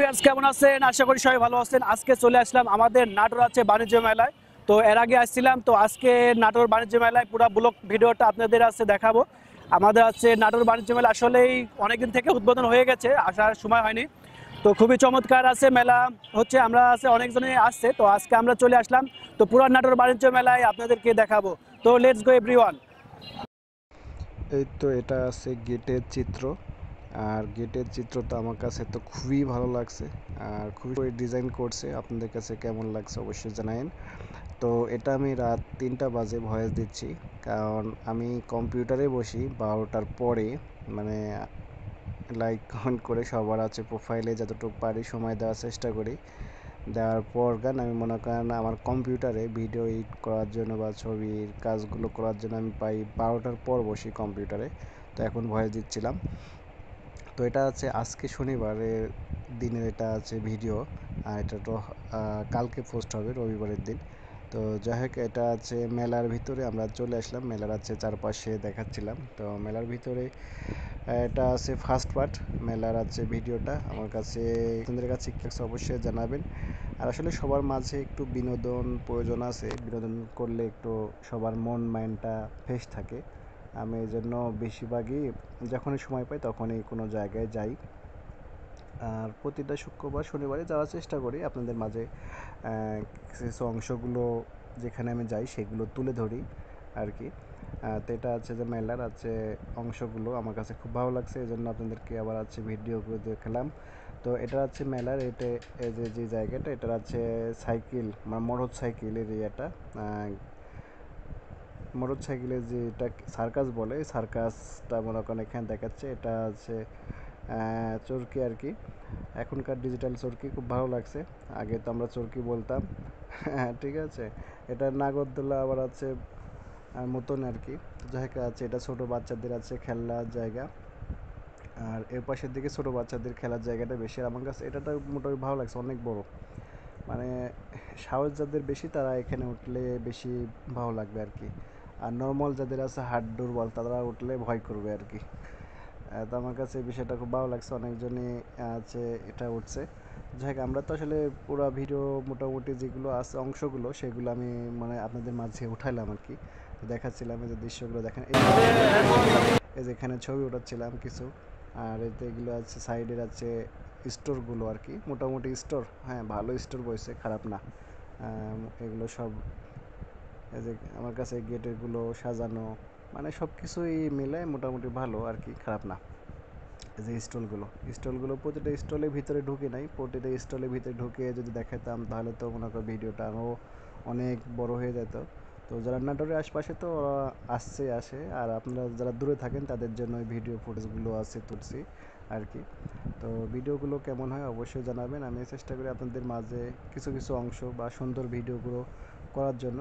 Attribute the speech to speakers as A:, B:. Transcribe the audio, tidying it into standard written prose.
A: Viewers কেমন আছেন? আশা করি সবাই ভালো আছেন। আজকে চলে আসলাম আমাদের নাটোর আছে বাণিজ্য মেলায়। তো এর আগে আসছিলাম, তো আজকে নাটোর বাণিজ্য মেলায় পুরো ব্লগ ভিডিওটা আপনাদের আছে দেখাবো। আমাদের আছে নাটোর বাণিজ্য মেলা, আসলেই অনেকদিন থেকে উদ্বোধন হয়ে গেছে, আসার সময় হয়নি। তো খুবই চমৎকার আছে মেলা, হচ্ছে আমরা আছে অনেকজনই আসছে, তো আজকে আমরা চলে আসলাম। তো পুরো নাটোর বাণিজ্য মেলায় আপনাদেরকে দেখাবো। তো লেটস গো এভরিওয়ান।
B: এই তো এটা আছে গেটের চিত্র। আর গেটের চিত্র তো আমার কাছে তো খুবই ভালো লাগছে। আর খুবই ডিজাইন করছে, আপনাদের কাছে কেমন লাগছে অবশ্যই জানায়েন। তো এটা আমি রাত 3টা বাজে ভয়েস দিচ্ছি, কারণ আমি কম্পিউটারে বসি 12টার পরে। মানে লাইক কমেন্ট করে সবার আছে প্রোফাইলে যতটুকু পারি সময় দেওয়ার চেষ্টা করি। দেওয়ার পর গান আমি মনে করেন আমার কম্পিউটারে ভিডিও এডিট করার জন্য বা ছবির কাজগুলো করার জন্য আমি পাই 12টার পর বসি কম্পিউটারে। তো এখন ভয়েস দিচ্ছিলাম। তো এটা আছে আজকে শনিবারের দিনের, এটা আছে ভিডিও। আর এটা তো কালকে পোস্ট হবে রবিবারের দিন। তো যাই হোক, এটা আছে মেলার ভিতরে আমরা চলে আসলাম। মেলার আছে চারপাশে দেখাচ্ছিলাম। তো মেলার ভিতরে এটা আছে ফার্স্ট পার্ট। মেলার আছে ভিডিওটা আমার কাছে, আপনাদের কাছে কি লাগছে অবশ্যই জানাবেন। আর আসলে সবার মাঝে একটু বিনোদন প্রয়োজন আছে, বিনোদন করলে একটু সবার মন মাইন্ডটা ফ্রেশ থাকে। আমি এই জন্য বেশিরভাগই যখনই সময় পাই তখনই কোনো জায়গায় যাই। আর প্রতিটা শুক্রবার শনিবারে যাওয়ার চেষ্টা করি আপনাদের মাঝে কিছু অংশগুলো যেখানে আমি যাই সেগুলো তুলে ধরি আর কি। তো এটা আছে যে মেলার আছে অংশগুলো আমার কাছে খুব ভালো লাগছে, এই জন্য আপনাদেরকে আবার আছে ভিডিওগুলো দেখালাম। তো এটা আছে মেলার, এটা এই যে যে জায়গাটা, এটা আছে সাইকেল মানে মোটর সাইকেল এরিয়াটা। মোটর সাইকেলের যে এটা সার্কাস বলে, সার্কাসটা মনে করেন এখানে দেখাচ্ছে। এটা আছে চরকি আর কি, এখনকার ডিজিটাল চরকি, খুব ভালো লাগছে। আগে তো আমরা চরকি বলতাম। হ্যাঁ ঠিক আছে। এটা নাগরদোলা আবার আছে মতন আর কি। জায়গা আছে, এটা ছোট বাচ্চাদের আছে খেলার জায়গা। আর এর পাশের দিকে ছোট বাচ্চাদের খেলার জায়গাটা বেশি, আর আমার কাছে এটা তো মোটামুটি ভালো লাগছে, অনেক বড়। মানে সাহস যাদের বেশি তারা এখানে উঠলে বেশি ভালো লাগবে আর কি। আর নর্মাল যাদের আছে হাত দুর্বল তারা উঠলে ভয় করবে আর কি। তো আমার কাছে এই বিষয়টা খুব ভালো লাগছে, অনেকজনই আছে এটা উঠছে। যাই হোক, আমরা তো আসলে পুরো ভিডিও মোটামুটি যেগুলো আছে অংশগুলো সেগুলো আমি মানে আপনাদের মাঝে উঠাইলাম আর কি। তো দেখাচ্ছিলাম এই যে দৃশ্যগুলো দেখেন, এই যে এখানে ছবি উঠাচ্ছিলাম কিছু। আর এতে এগুলো আছে সাইডের আছে স্টোরগুলো আর কি, মোটামুটি স্টোর, হ্যাঁ ভালো স্টোর বইছে, খারাপ না। এগুলো সব এই যে আমার কাছে গেটেরগুলো সাজানো, মানে সব কিছুই মিলে মোটামুটি ভালো আর কি, খারাপ না। এই যে স্টলগুলো প্রতিটা স্টলের ভিতরে ঢুকে নাই, প্রতিটা স্টলের ভিতরে ঢুকে যদি দেখাতাম তাহলে তো মনে করো ভিডিওটা আরও অনেক বড় হয়ে যেত। তো যারা নাটোরের আশপাশে তো ওরা আসে, আর আপনারা যারা দূরে থাকেন তাদের জন্য ওই ভিডিও ফুটেজগুলো আছে তুলছি আর কি। তো ভিডিওগুলো কেমন হয় অবশ্যই জানাবেন, আমি চেষ্টা করি আপনাদের মাঝে কিছু কিছু অংশ বা সুন্দর ভিডিওগুলো করার জন্য।